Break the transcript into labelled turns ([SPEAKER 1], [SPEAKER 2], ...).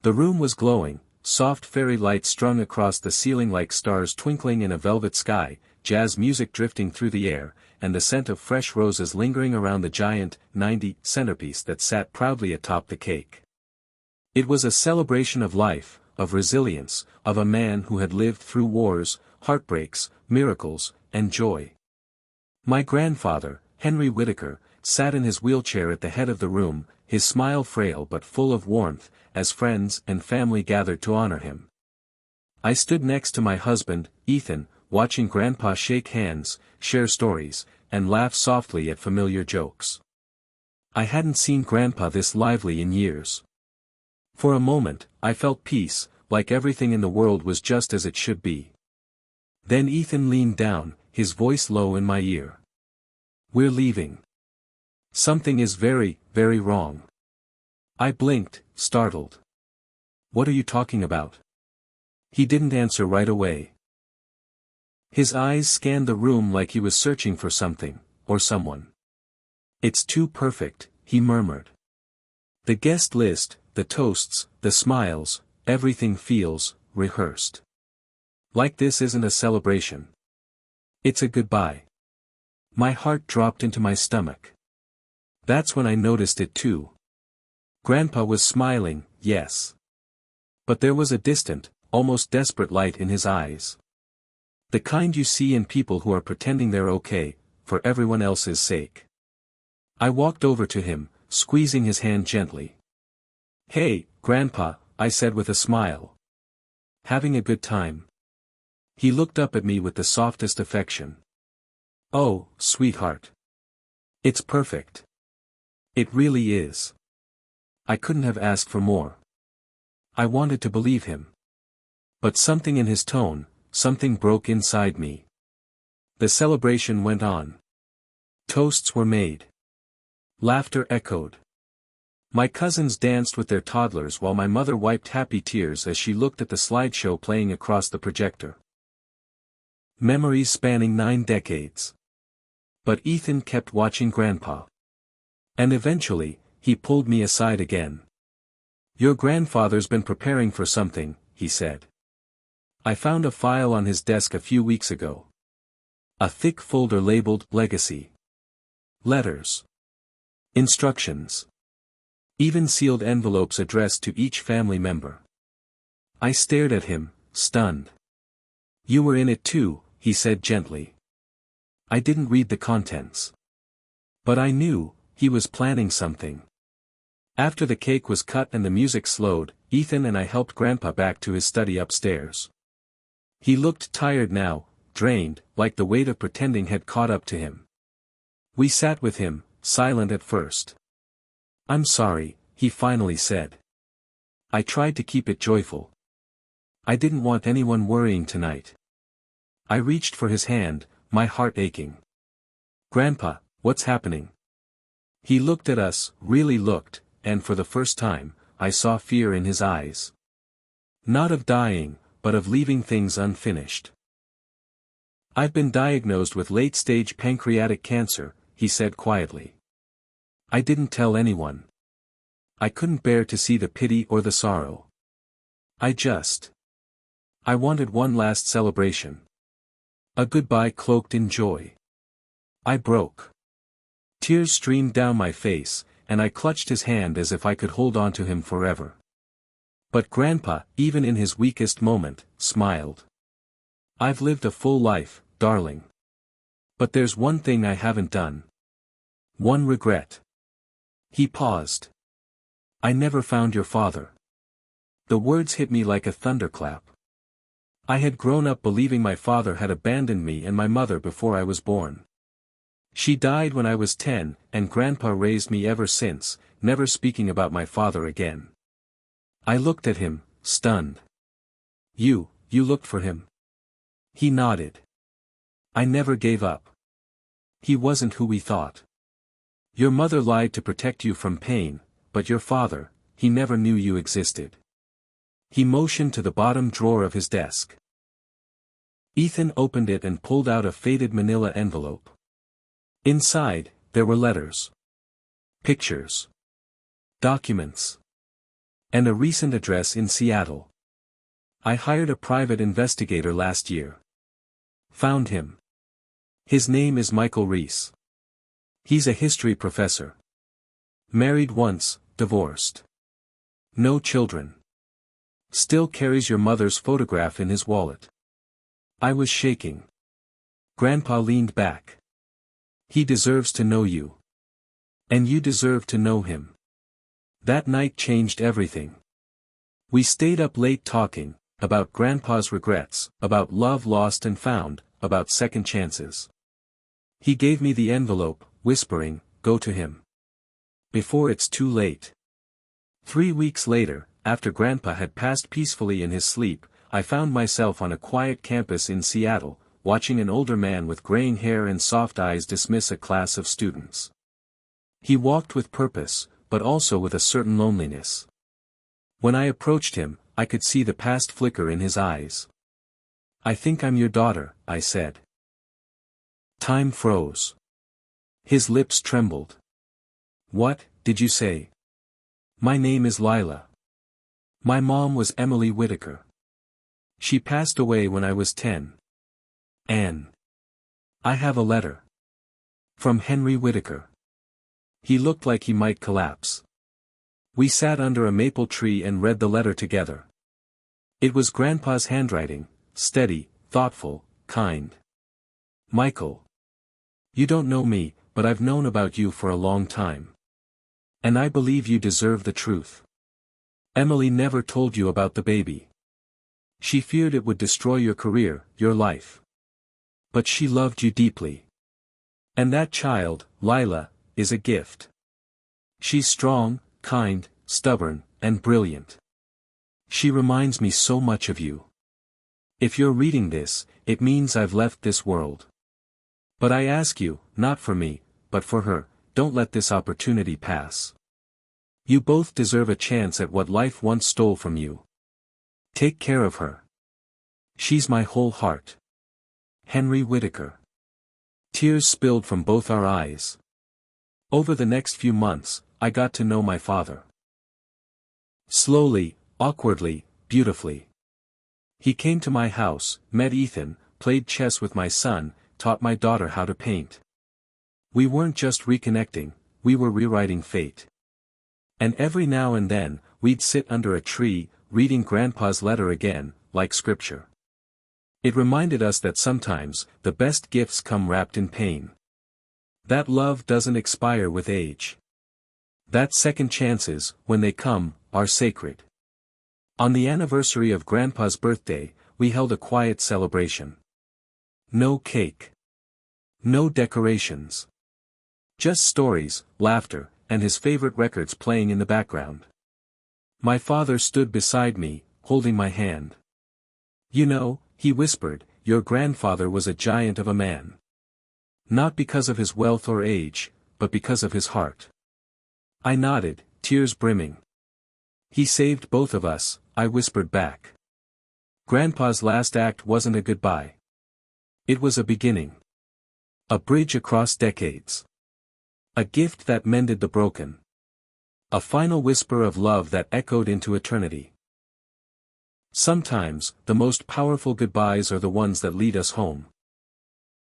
[SPEAKER 1] The room was glowing, soft fairy lights strung across the ceiling like stars twinkling in a velvet sky, jazz music drifting through the air, and the scent of fresh roses lingering around the giant, 90 centerpiece that sat proudly atop the cake. It was a celebration of life, of resilience, of a man who had lived through wars, heartbreaks, miracles, and joy. My grandfather, Henry Whitaker, sat in his wheelchair at the head of the room, his smile frail but full of warmth, as friends and family gathered to honor him. I stood next to my husband, Ethan, watching Grandpa shake hands, share stories, and laugh softly at familiar jokes. I hadn't seen Grandpa this lively in years. For a moment, I felt peace, like everything in the world was just as it should be. Then Ethan leaned down, his voice low in my ear. "We're leaving. Something is very, very wrong." I blinked, startled. "What are you talking about?" He didn't answer right away. His eyes scanned the room like he was searching for something, or someone. "It's too perfect," he murmured. "The guest list, the toasts, the smiles, everything feels rehearsed. Like this isn't a celebration. It's a goodbye." My heart dropped into my stomach. That's when I noticed it too. Grandpa was smiling, yes. But there was a distant, almost desperate light in his eyes. The kind you see in people who are pretending they're okay, for everyone else's sake. I walked over to him, squeezing his hand gently. "Hey, Grandpa," I said with a smile. "Having a good time?" He looked up at me with the softest affection. "Oh, sweetheart. It's perfect. It really is." I couldn't have asked for more. I wanted to believe him. But something in his tone, something broke inside me. The celebration went on. Toasts were made. Laughter echoed. My cousins danced with their toddlers while my mother wiped happy tears as she looked at the slideshow playing across the projector. Memories spanning 9 decades. But Ethan kept watching Grandpa. And eventually, he pulled me aside again. "Your grandfather's been preparing for something," he said. I found a file on his desk a few weeks ago. A thick folder labeled Legacy. Letters. Instructions. Even sealed envelopes addressed to each family member. I stared at him, stunned. "You were in it too," he said gently. I didn't read the contents. But I knew, he was planning something. After the cake was cut and the music slowed, Ethan and I helped Grandpa back to his study upstairs. He looked tired now, drained, like the weight of pretending had caught up to him. We sat with him, silent at first. "I'm sorry," he finally said. "I tried to keep it joyful. I didn't want anyone worrying tonight." I reached for his hand, my heart aching. "Grandpa, what's happening?" He looked at us, really looked, and for the first time, I saw fear in his eyes. Not of dying, but of leaving things unfinished. "I've been diagnosed with late-stage pancreatic cancer," he said quietly. I didn't tell anyone. I couldn't bear to see the pity or the sorrow. I wanted one last celebration. A goodbye cloaked in joy. I broke. Tears streamed down my face, and I clutched his hand as if I could hold on to him forever. But Grandpa, even in his weakest moment, smiled. "I've lived a full life, darling. But there's one thing I haven't done. One regret." He paused. "I never found your father." The words hit me like a thunderclap. I had grown up believing my father had abandoned me and my mother before I was born. She died when I was 10, and Grandpa raised me ever since, never speaking about my father again. I looked at him, stunned. You looked for him?" He nodded. "I never gave up. He wasn't who we thought. Your mother lied to protect you from pain, but your father, he never knew you existed." He motioned to the bottom drawer of his desk. Ethan opened it and pulled out a faded manila envelope. Inside, there were letters. Pictures. Documents. And a recent address in Seattle. I hired a private investigator last year. Found him. His name is Michael Reese. He's a history professor. Married once, divorced. No children. Still carries your mother's photograph in his wallet. I was shaking. Grandpa leaned back. He deserves to know you. And you deserve to know him. That night changed everything. We stayed up late talking, about Grandpa's regrets, about love lost and found, about second chances. He gave me the envelope, whispering, "Go to him. Before it's too late." 3 weeks later, after Grandpa had passed peacefully in his sleep, I found myself on a quiet campus in Seattle, watching an older man with graying hair and soft eyes dismiss a class of students. He walked with purpose, but also with a certain loneliness. When I approached him, I could see the past flicker in his eyes. "I think I'm your daughter," I said. Time froze. His lips trembled. "What, did you say?" "My name is Lila. My mom was Emily Whitaker. She passed away when I was 10. Anne. I have a letter. From Henry Whitaker." He looked like he might collapse. We sat under a maple tree and read the letter together. It was Grandpa's handwriting, steady, thoughtful, kind. "Michael. You don't know me, but I've known about you for a long time. And I believe you deserve the truth. Emily never told you about the baby. She feared it would destroy your career, your life. But she loved you deeply. And that child, Lila, is a gift. She's strong, kind, stubborn, and brilliant. She reminds me so much of you. If you're reading this, it means I've left this world. But I ask you, not for me, but for her, don't let this opportunity pass. You both deserve a chance at what life once stole from you. Take care of her. She's my whole heart. Henry Whitaker." Tears spilled from both our eyes. Over the next few months, I got to know my father. Slowly, awkwardly, beautifully. He came to my house, met Ethan, played chess with my son, taught my daughter how to paint. We weren't just reconnecting, we were rewriting fate. And every now and then, we'd sit under a tree, reading Grandpa's letter again, like scripture. It reminded us that sometimes, the best gifts come wrapped in pain. That love doesn't expire with age. That second chances, when they come, are sacred. On the anniversary of Grandpa's birthday, we held a quiet celebration. No cake. No decorations. Just stories, laughter, and his favorite records playing in the background. My father stood beside me, holding my hand. "You know," he whispered, "your grandfather was a giant of a man. Not because of his wealth or age, but because of his heart." I nodded, tears brimming. "He saved both of us," I whispered back. Grandpa's last act wasn't a goodbye. It was a beginning. A bridge across decades. A gift that mended the broken. A final whisper of love that echoed into eternity. Sometimes, the most powerful goodbyes are the ones that lead us home.